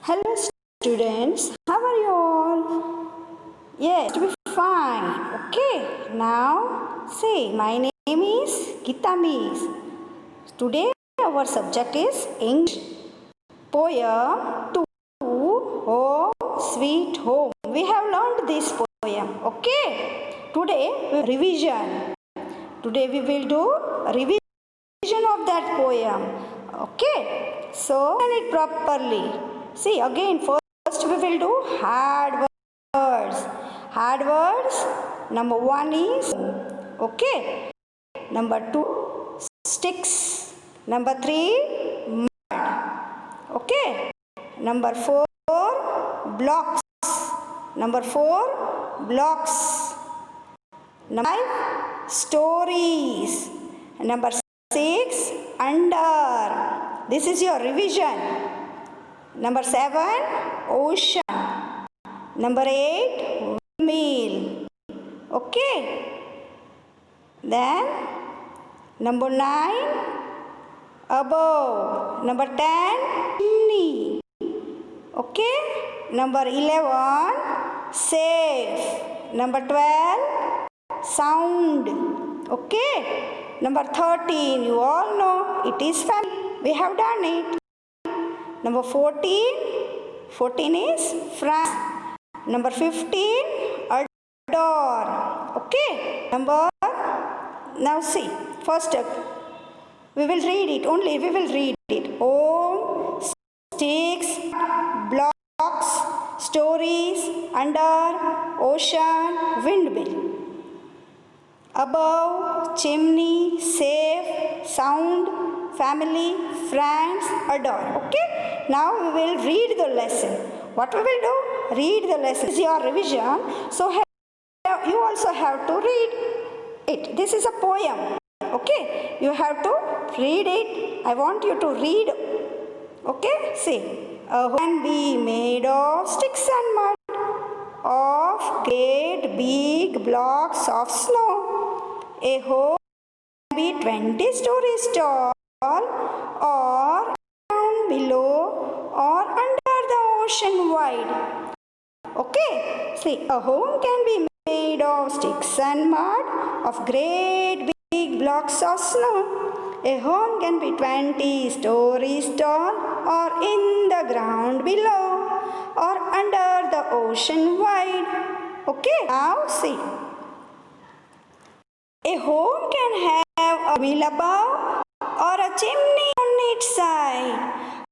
Hello students, how are you all? Yes, to be fine. Okay, now say my name is Gita Miss. Today our subject is English. Poem to Home Sweet Home. We have learned this poem. Okay, today revision. Today we will do revision of that poem. Okay, so learn it properly. See again, first we will do hard words. Hard words, number one is okay. Number two, sticks. Number three, mud. Okay. Number four, blocks. Number four, blocks. Number five, stories. Number six, under. This is your revision. Number seven, ocean. Number eight, windmill. Okay. Then number nine, above. Number 10, chimney. Okay. Number 11, safe. Number 12, sound. Okay. Number 13, you all know it is family. We have done it. Number 14 is front. Number 15, adore. Okay. Now see, first we will read it, only we will read it. Home, sticks, blocks, stories, under, ocean, windmill. Above, chimney, safe, sound, family, friends, adore. Okay. Now we will read the lesson. What we will do? Read the lesson. This is your revision. So you also have to read it. This is a poem. Okay. You have to read it. I want you to read. Okay. See. A home can be made of sticks and mud, of great big blocks of snow. A home can be 20 stories tall, or down below, or under the ocean wide. Okay. See, a home can be made of sticks and mud, of great big blocks of snow. A home can be 20 stories tall, or in the ground below, or under the ocean wide. Okay. Now see. A home can have a wheel above or a chimney on its side.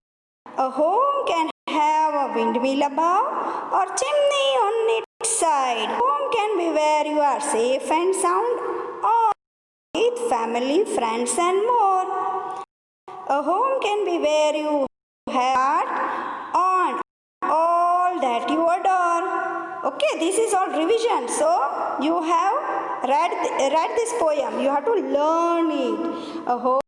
A home can have a windmill above or chimney on its side. Home can be where you are safe and sound, or with family, friends and more. A home can be where you have on all that you adore. Okay, this is all revision. So you have read this poem. You have to learn it. A home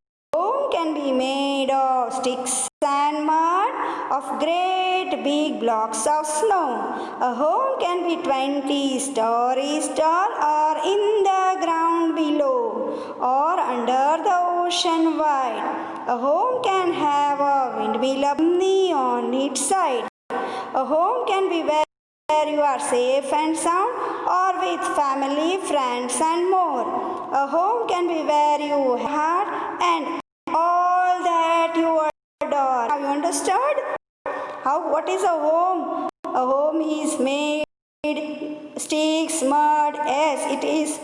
can be made of sticks and mud, of great big blocks of snow. A home can be 20 stories tall, or in the ground below, or under the ocean wide. A home can have a windmill on its side. A home can be where you are safe and sound, or with family, friends and more. A home can be where you have and all that you adore. Have you understood? What is a home? A home is made sticks, mud. Yes, it is.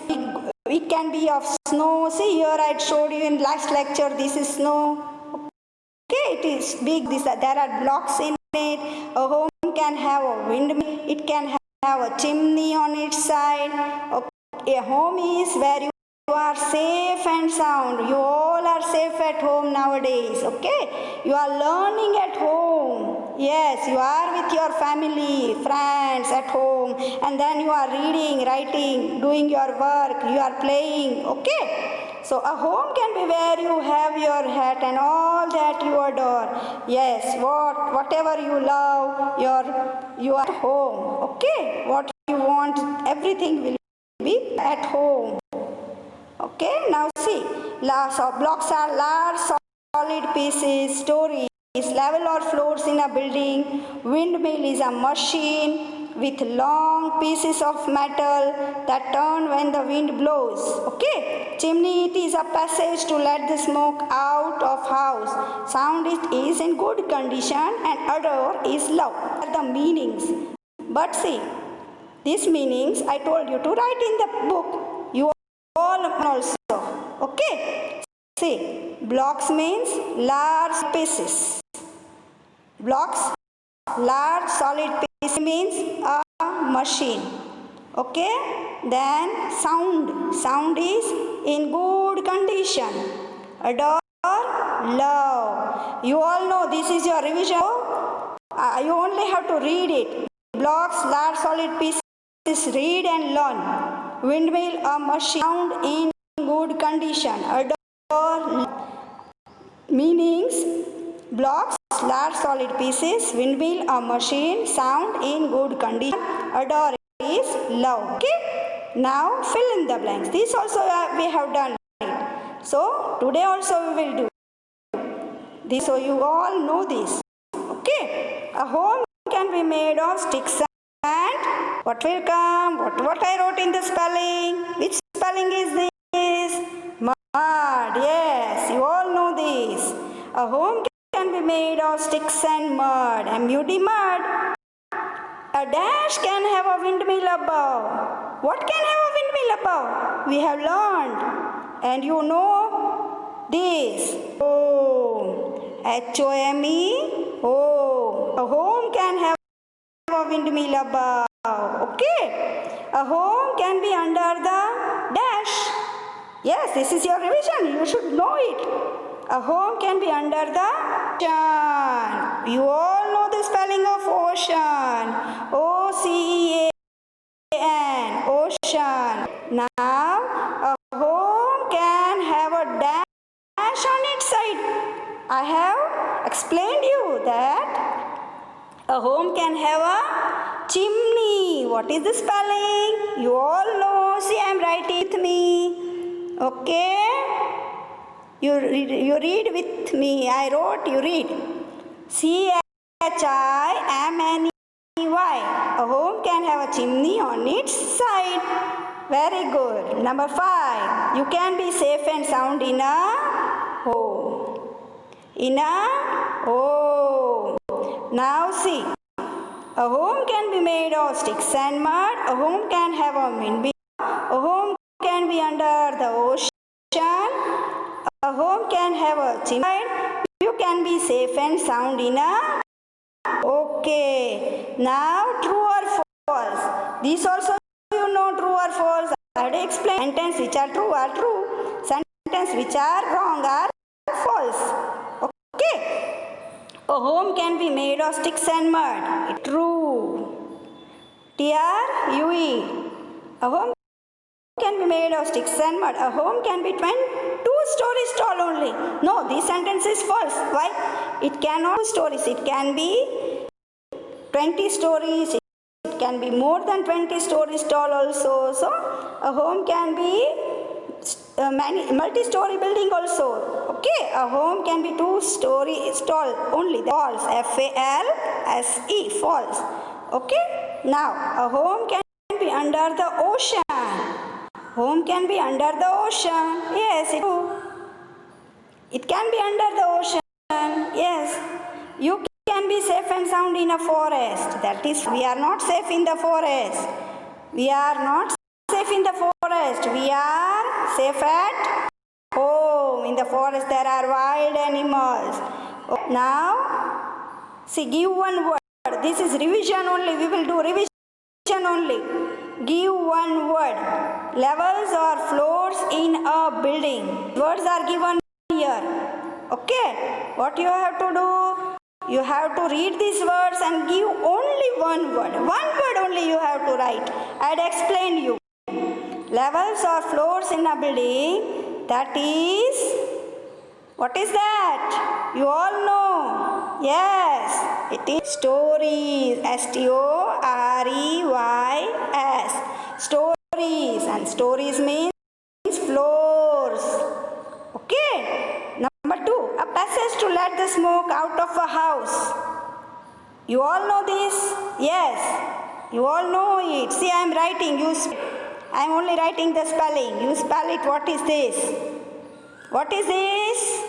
It can be of snow. See here, I showed you in last lecture. This is snow. Okay, it is big. There are blocks in it. A home can have a windmill. It can have a chimney on its side. Okay, a home is where you are safe and sound. You all are safe at home nowadays. Okay, you are learning at home. Yes, you are with your family, friends at home, and then you are reading, writing, doing your work. You are playing. Okay. So a home can be where you have your hat and all that you adore. Yes, whatever you love, you are at home. Okay, what you want, everything will be at home. Okay, now see, blocks are large solid pieces, stories. is level or floors in a building. Windmill is a machine with long pieces of metal that turn when the wind blows. Okay. Chimney, it is a passage to let the smoke out of house. Sound is in good condition and odor is low. The meanings. But see, these meanings I told you to write in the book. You all also. Okay. See, blocks means large pieces. Blocks, large solid piece means a machine. Okay. Then sound. Sound is in good condition. Odor, low. You all know this is your revision. You only have to read it. Blocks, large solid pieces, read and learn. Windmill, a machine. Sound in good condition. Odor, meanings. Blocks, large solid pieces, windmill, a machine, sound in good condition, odor is low. Okay. Now fill in the blanks. This also we have done it. So today also we will do this. So you all know this. Okay. A home can be made of sticks and what will come? What I wrote in the spelling? Which spelling is this? Mud. Yes, you all know this. A home can be made of sticks and mud. M-U-D, mud. A dash can have a windmill above. What can have a windmill above? We have learned. And you know this. Home. H-O-M-E. Home. A home can have a windmill above. Okay. A home can be under the dash. Yes, this is your revision. You should know it. A home can be under the ocean. You all know the spelling of ocean. O-C-E-A-N. Ocean. Now, a home can have a dash on its side. I have explained you that a home can have a chimney. What is the spelling? You all know. See, I am writing with me. Okay. You read with me. I wrote, you read. C-H-I-M-N-E-Y. A home can have a chimney on its side. Very good. Number 5. You can be safe and sound in a home. In a home. Now see. A home can be made of sticks and mud. A home can have a windmill. A home can be under the ocean. A home can have a chimney. You can be safe and sound in a... Okay. Now true or false. This also you know true or false. I had explained. Sentences which are true. Sentences which are wrong are false. Okay. A home can be made of sticks and mud. True. T-R-U-E. A home can be made of sticks and mud. A home can be 2 stories tall only. No, this sentence is false. Why? It cannot be stories. It can be 20 stories. It can be more than 20 stories tall also. So, a home can be multi-story building also. Okay, a home can be 2 stories tall only. False. F-A-L-S-E. False. Okay. Now, a home can be under the ocean. Home can be under the ocean. Yes, it can be under the ocean. Yes. You can be safe and sound in a forest. That is, we are not safe in the forest. We are not safe in the forest. We are safe at home. In the forest there are wild animals. Now, see, give one word. This is revision only. We will do revision only. Give one word. Levels or floors in a building. Words are given here. Okay. What you have to do? You have to read these words and give only one word. One word only you have to write. I had explained you. Levels or floors in a building. That is... What is that? You all know. Yes. It is stories. S-T-O-R-E-Y-S. Stories. And stories means floors. Okay. Number 2. A passage to let the smoke out of a You all know this? Yes. You all know it. See, I am writing. I am only writing the spelling. You spell it. What is this? What is this?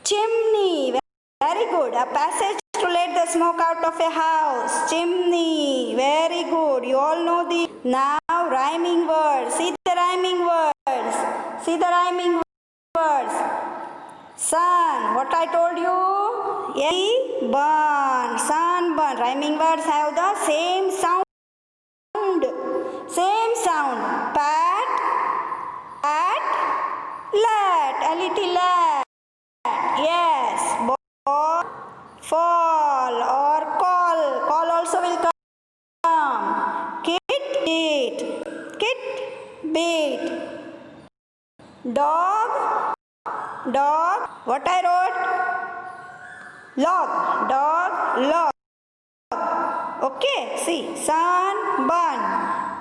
Chimney. Very good. A passage to let the smoke out of a house. Chimney. Very good. You all know this. Now rhyming words. See the rhyming words. See the rhyming words. Sun. What I told you? Burn. Sunburn. Rhyming words have the same sound. Same sound. Pat. Pat. Let. A little let. Yes. Ball. Fall. Or call. Call also will come. Kit. Beat. Kit. Beat. Dog. Dog. What I wrote? Log. Dog. Log. Okay. See. Sun. Burn.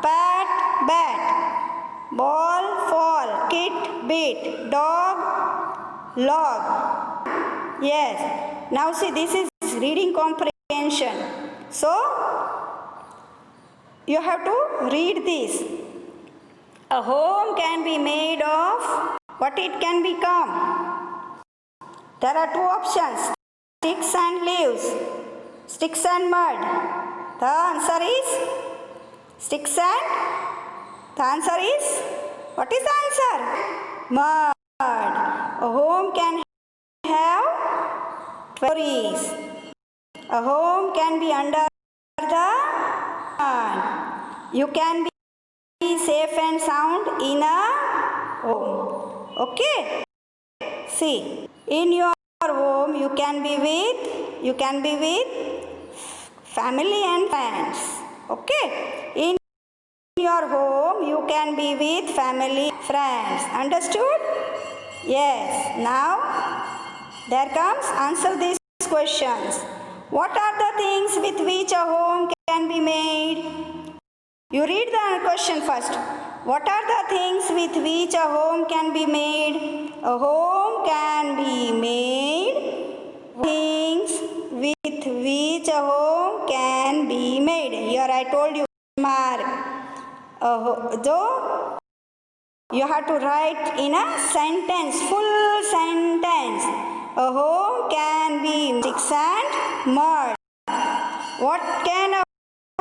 Pat. Bat. Ball. Fall. Kit. Beat. Dog. Log. Yes. Now see, this is reading comprehension. So, you have to read this. A home can be made of what it can become. There are two options, sticks and leaves, sticks and mud. The answer is sticks and, the answer is, what is the answer? Mud. A home can have stories. A home can be under the sun. You can be safe and sound in a home. Okay? See, in your home you can be with family and friends. Okay? In your home you can be with family, friends. Understood? Yes. Now, there comes answer these questions. What are the things with which a home can be made? You read the question first. What are the things with which a home can be made? A home can be made. Things with which a home can be made. Here I told you, mark. Though you have to write in a sentence, full sentence. A home can be sticks and mud. What can a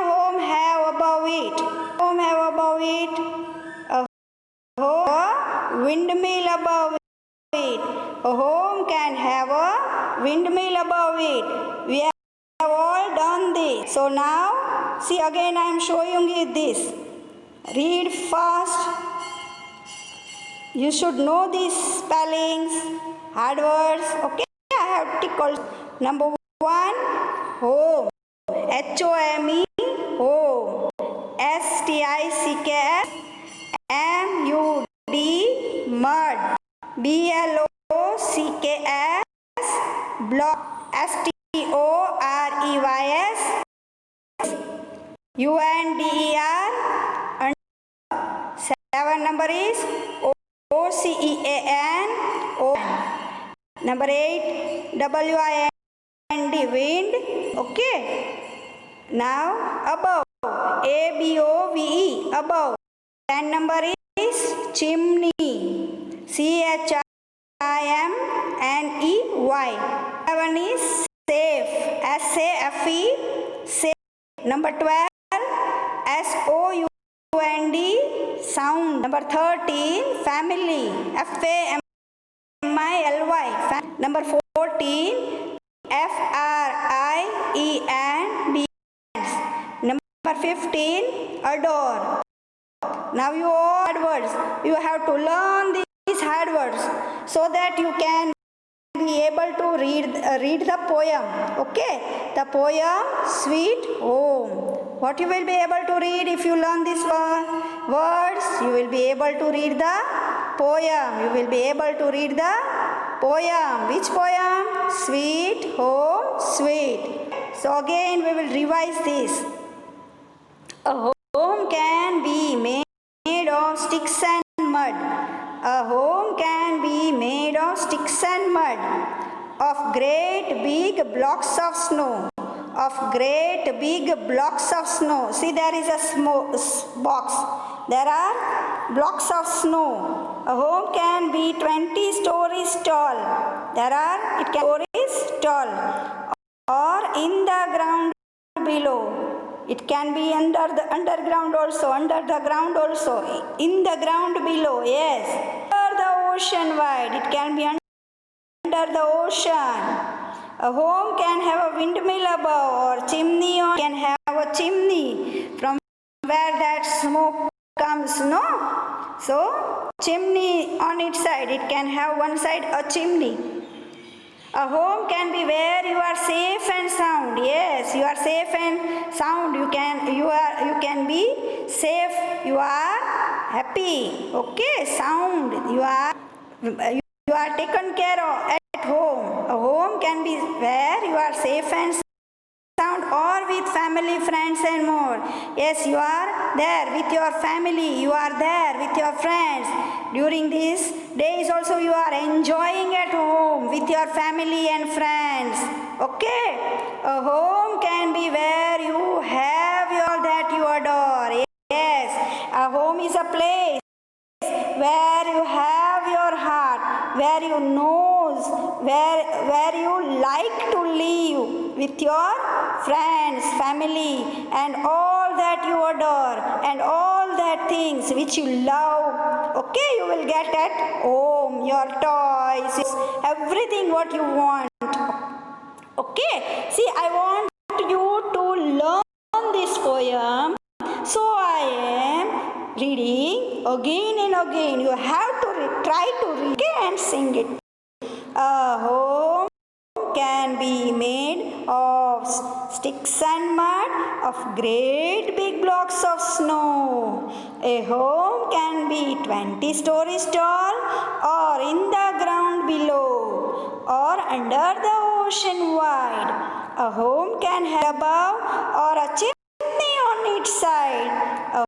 home have above it? Home have above it? A windmill above it. A home can have a windmill above it. We have all done this. So now, see again I am showing you this. Read fast. You should know these spellings, hard words. Okay, I have tickled. Number 1, home. H-O-M-E, home. S-T-I-C-K-S, M-U-D, mud. B-L-O-C-K-S, block. S-T-O-R-E-Y-S, U-N-D-E-R. 7 number is O-C-E-A-N, O-N. Number 8, W-I-N-D, wind. Okay. Now, above. A-B-O-V-E, above. 10 number is chimney. C-H-I-M-N-E-Y. 11 is safe. S-A-F-E, safe. Number 12, S-O-U-N-D, sound. Number 13, family. F-A-M-I-L-Y. Number 14, F-R-I-E-N-D. Number 15, adore. Now you all hard words. You have to learn these hard words so that you can be able to read the poem. Okay? The poem, Sweet Home. What you will be able to read if you learn these words? You will be able to read the poem. You will be able to read the poem. Which poem? Sweet Home, Sweet. So again we will revise this. A home can be made of sticks and mud. A home can be made of sticks and mud. of great big blocks of snow. Of great big blocks of snow. See, there is a box. There are blocks of snow. A home can be 20 stories tall. It can be stories tall. Or in the ground below. It can be underground also, under the ground also, in the ground below, yes. Under the ocean wide, it can be under the ocean. A home can have a windmill above or chimney, or can have a chimney from where that smoke comes, no? So, chimney on its side, it can have one side a chimney. A home can be where you are safe and sound. Yes, you are safe and sound. You can be safe. You are happy. Okay, sound. You are taken care of at home. A home can be where you are safe and sound, or with family, friends and more. Yes, you are there with your family. You are there with your friends. During these days also you are enjoying at home with your family and friends. Okay, a home can be where you have all that you adore. Yes, a home is a place where you have your heart, where you knows, where you like to live with your friends, family, and all that you adore, and all that things which you love. Okay, you will get at home, your toys, everything what you want. Okay, see, I want you to learn this poem, so I am reading again and again. You have to try to read and sing it. A home can be made of sticks and mud, of great big blocks of snow. A home can be 20 stories tall, or in the ground below, or under the ocean wide. A home can have above or a chimney on its side.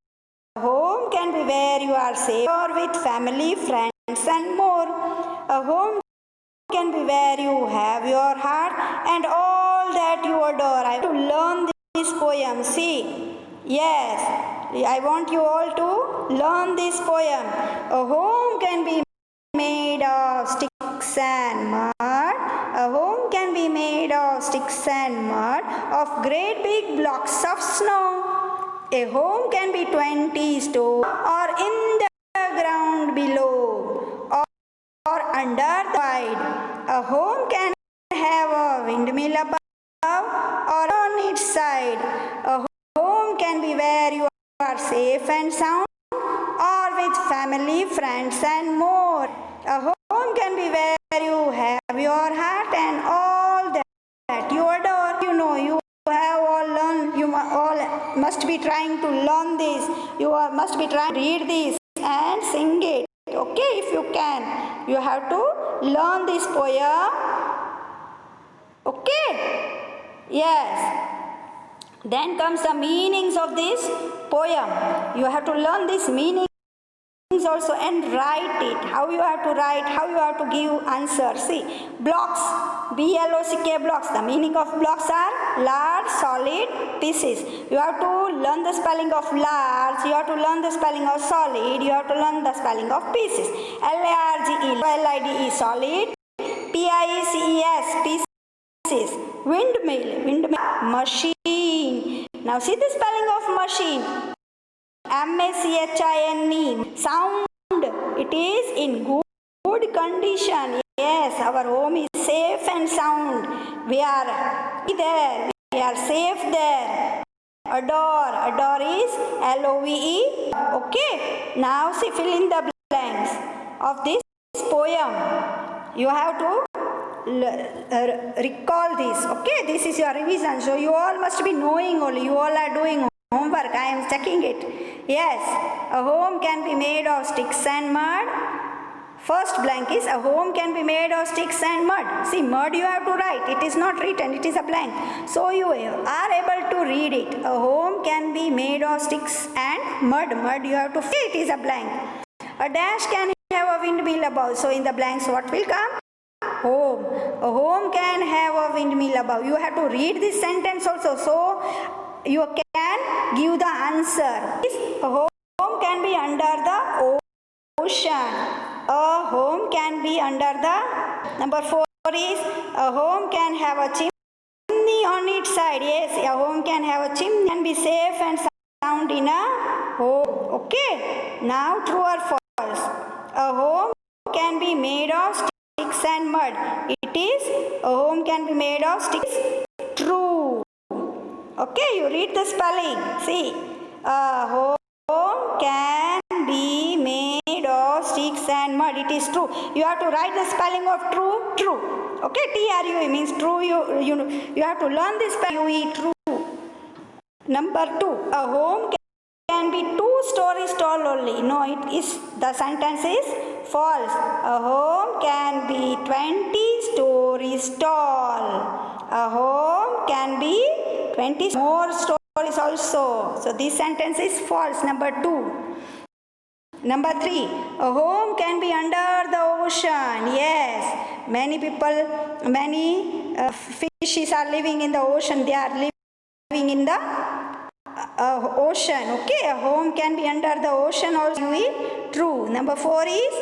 A home can be where you are safe, or with family, friends and more. A home can be where you have your heart and all that you adore. I want to learn this poem. See, yes, I want you all to learn this poem. A home can be made of sticks and mud. A home can be made of sticks and mud, of great big blocks of snow. A home can be 20 stories, or in the ground below, or under the wide. A home can have a windmill above or on its side. A home can be where you are safe and sound, or with family, friends and more. A home can be where you have your heart and all that you adore. You know, you have all learned, you all must be trying to learn this. You must be trying to read this and sing it. Okay, if you can, you have to learn this poem. Okay, yes. Then comes the meanings of this poem. You have to learn this meanings also and write it. How you have to write, how you have to give answer. See, blocks, BLOCK blocks. The meaning of blocks are large solid pieces. You have to learn the spelling of large, you have to learn the spelling of solid, you have to learn the spelling of pieces. LARGE, solid, PIECES, pieces. Windmill, machine. Now see the spelling of machine. MACHINE, sound. It is in good condition. Yes, our home is safe and sound. We are there. We are safe there. Adore is LOVE. Okay. Now see, fill in the blanks of this poem. You have to recall this. Okay, this is your revision. So you all must be knowing only. You all are doing homework. I am checking it. Yes, a home can be made of sticks and mud. First blank is a home can be made of sticks and mud. See, mud you have to write. It is not written. It is a blank. So you are able to read it. A home can be made of sticks and mud. Mud you have to say it is a blank. A dash can have a windmill above. So in the blanks what will come? home. A home can have a windmill above. You have to read this sentence also, so you can give the answer. A home can be under the ocean. A home can be under the. Number 4 is a home can have a chimney on its side. Yes, a home can have a chimney and be safe and sound in a home. Okay. Now true or false? A home can be made of sticks and mud. It is a home can be made of sticks. True. Okay, you read the spelling. See, a home can be made of sticks and mud. It is true. You have to write the spelling of true. True. Okay, true means true. You have to learn this spelling. True. Number 2, a home can be 2 stories tall only. No, it is, the sentence is false. A home can be 20 stories tall. A home can be 20 more stories also. So this sentence is false. Number 2. Number 3, a home can be under the ocean. Yes, many people, many fishes are living in the ocean. They are living in the ocean. Okay, a home can be under the ocean also. True. Number 4 is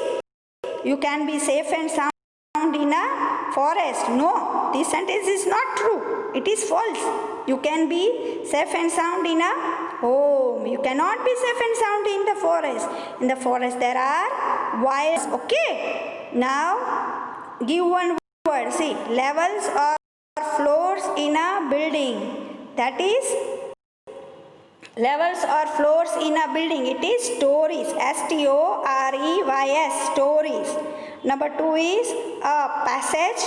you can be safe and sound in a forest. No, this sentence is not true. It is false. You can be safe and sound in a home. You cannot be safe and sound in the forest. In the forest there are wires. Okay. Now give one word. See, levels or floors in a building. That is levels or floors in a building. It is stories. S-T-O-R-E-Y-S. Stories. Number 2 is a passage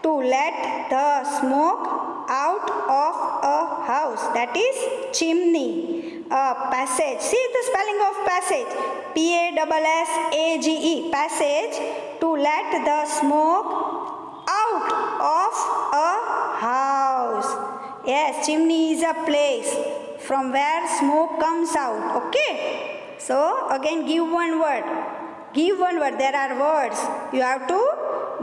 to let the smoke out of a house. That is chimney. A passage. See the spelling of passage. P-A-S-S-A-G-E. Passage to let the smoke out of a house. Yes, chimney is a place from where smoke comes out. Okay. So again give one word. Give one word. There are words. You have to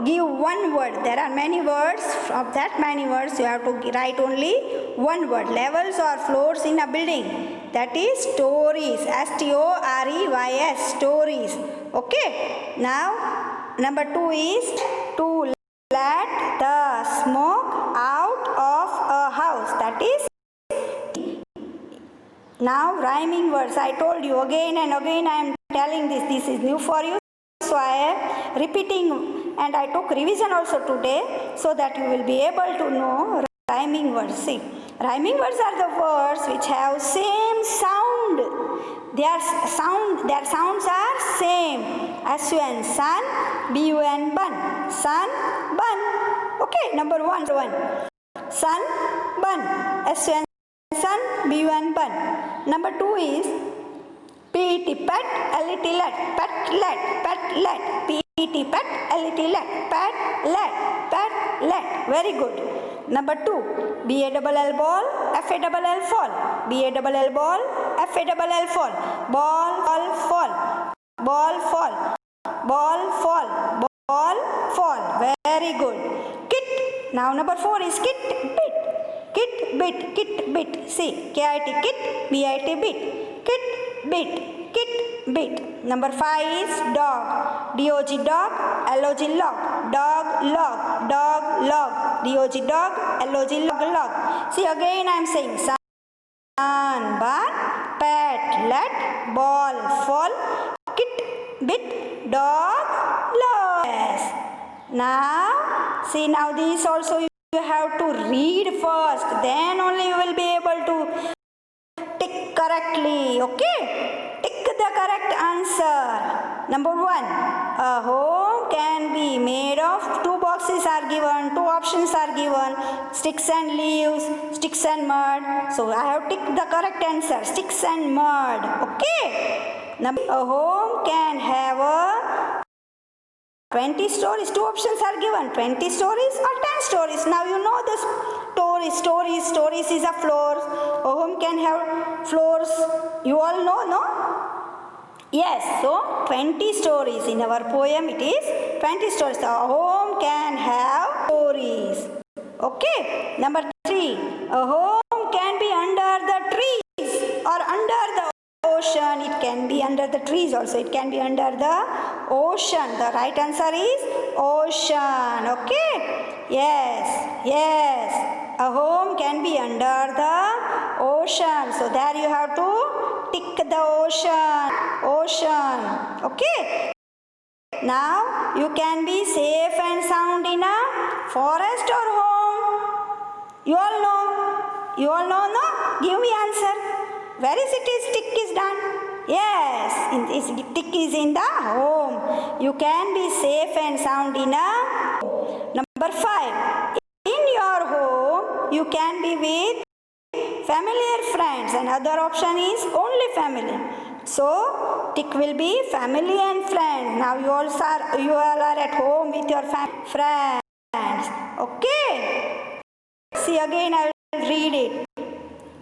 give one word. There are many words. Of that many words you have to write only one word. Levels or floors in a building. That is stories. S-T-O-R-E-Y-S. Stories. Okay. Now number 2 is to let the smoke out of a house. That is. Now rhyming words. I told you again and again I am telling this. This is new for you. So I am repeating and I took revision also today so that you will be able to know rhyming words. See, rhyming words are the words which have same sound. Their sounds are same. S-U-N, sun, B-U-N, bun. Sun, bun. Okay, number 1. Sun, bun. S-U-N, sun, B-U-N, bun. Number 2 is P-E-T, pet, L-E-T, let, pet, let, pet, let. P-E-T, pet, L-E-T, let, pet, let, pet, let. Very good. Number 2, B-A-L-L, ball, F-A-L-L, fall. B-A-L-L, ball, F-A-L-L, fall. Ball, fall. Ball, fall. Ball, fall. Ball, fall. Very good. Kit. Now number 4 is kit, bit. Kit, bit, kit, bit. See, K-I-T, kit, B-I-T, bit. Kit, bit, kit, bit. Number 5 is dog. D-O-G, dog, L-O-G, log. Dog, log. Dog, log. D-O-G, dog, L-O-G, log, log. See, again I am saying sun, bun, pet, let, ball, fall, kit, bit, dog, log. Yes. Now, see, now these also you have to read first, then only you will be able to tick correctly. Okay, tick the correct answer. Number 1, a home can be made of 2 boxes are given, 2 options are given, sticks and leaves, sticks and mud. So I have ticked the correct answer, sticks and mud. Okay. Number, a home can have a 20 stories. 2 options are given, 20 stories or 10 stories. Now you know this stories. Stories is a floors. A home can have floors. You all know, no? Yes. So 20 stories. In our poem it is 20 stories. A home can have stories. Okay. Number 3. A home can be under the trees or under the ocean. It can be under the trees also. It can be under the ocean. The right answer is ocean. Okay. Yes. Yes. A home can be under the ocean. So there you have to tick the ocean. Ocean. Okay. Now you can be safe and sound in a forest or home. You all know? You all know, no? Give me answer. Where is it is tick is done? Yes, tick is in the home. You can be safe and sound in a home. Number 5. In your home, you can be with familiar friends, and other option is only family. So tick will be family and friends. Now you all are at home with your friends. Okay. See again, I will read it.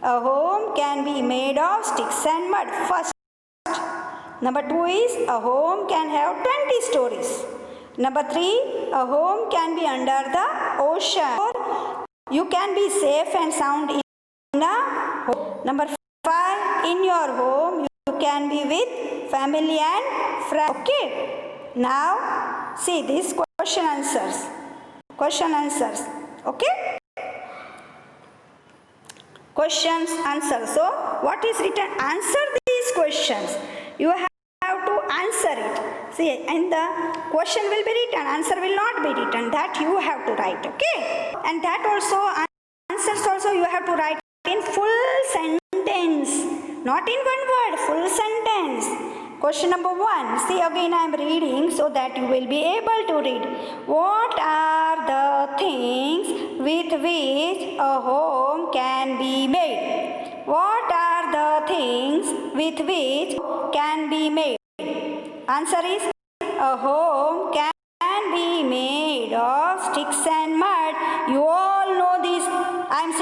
A home can be made of sticks and mud. First. Number 2 is a home can have 20 stories. Number 3, a home can be under the ocean. You can be safe and sound in a home. Number 5, in your home you can be with family and friends. Okay. Now see these question answers. Okay. Questions, answers. So what is written? Answer these questions. You have to answer it. See, and the question will be written, answer will not be written. That you have to write. Okay. And that also, answers also you have to write in full sentence. Not in one word, full sentence. Question number 1. See again I am reading so that you will be able to read. What are the things with which a home can be made? What are the things with which can be made? Answer is a home can be made of sticks and mud. You all know this. I am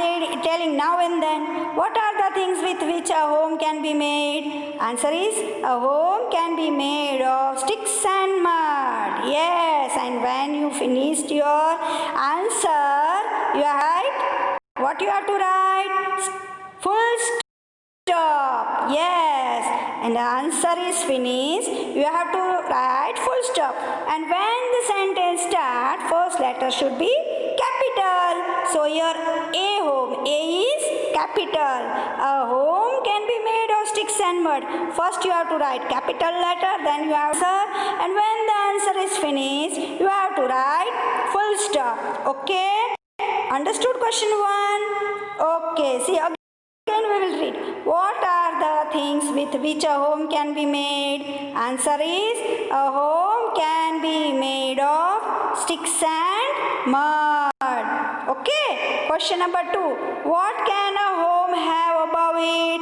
telling now and then. What are the things with which a home can be made? Answer is a home can be made of sticks and mud. Yes, and when you finished your answer, you write. What you have to write? Full stop. Yes, and the answer is finished. You have to write full stop. And when the sentence starts, first letter should be capital. So your A home, A is capital. A home can be made of sticks and mud. First you have to write capital letter, then you have answer. And when the answer is finished, you have to write full stop. Okay? Understood question 1? Okay, see again. Again we will read. What are the things with which a home can be made? Answer is a home can be made of sticks and mud. Okay. Question number 2. What can a home have above it?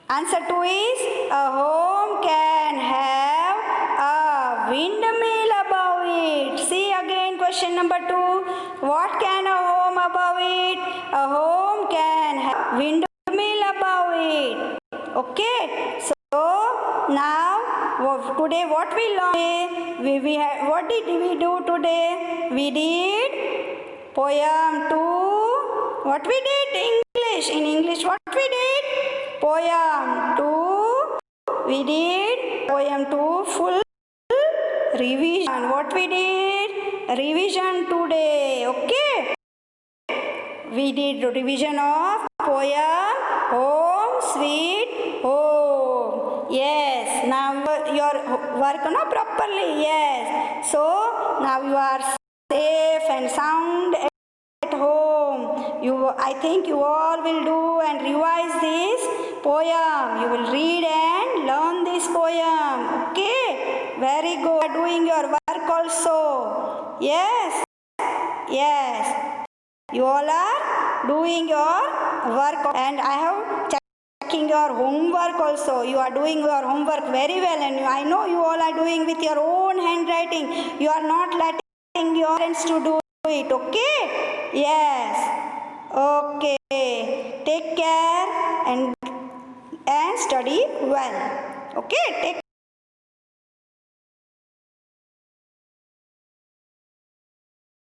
Answer 2 is a home can have a windmill above it. See again question number 2. What can a home above it? A home can have windmill above it. Okay. So now today what we learned? What did we do today? We did poem 2. What we did? English. In English what we did? Poem 2. We did poem 2 full revision. What we did? Revision today. Okay. We did revision of poem Home Sweet Home. Yes. Now your work properly. Yes. So now you are safe and sound at home. I think you all will do and revise this poem. You will read and learn this poem. Okay. Very good. Doing your work also. Yes. Yes. You all are doing your work, and I have checking your homework also. You are doing your homework very well, and I know you all are doing with your own handwriting. You are not letting your parents to do it. Okay? Yes. Okay. Take care and study well. Okay? Take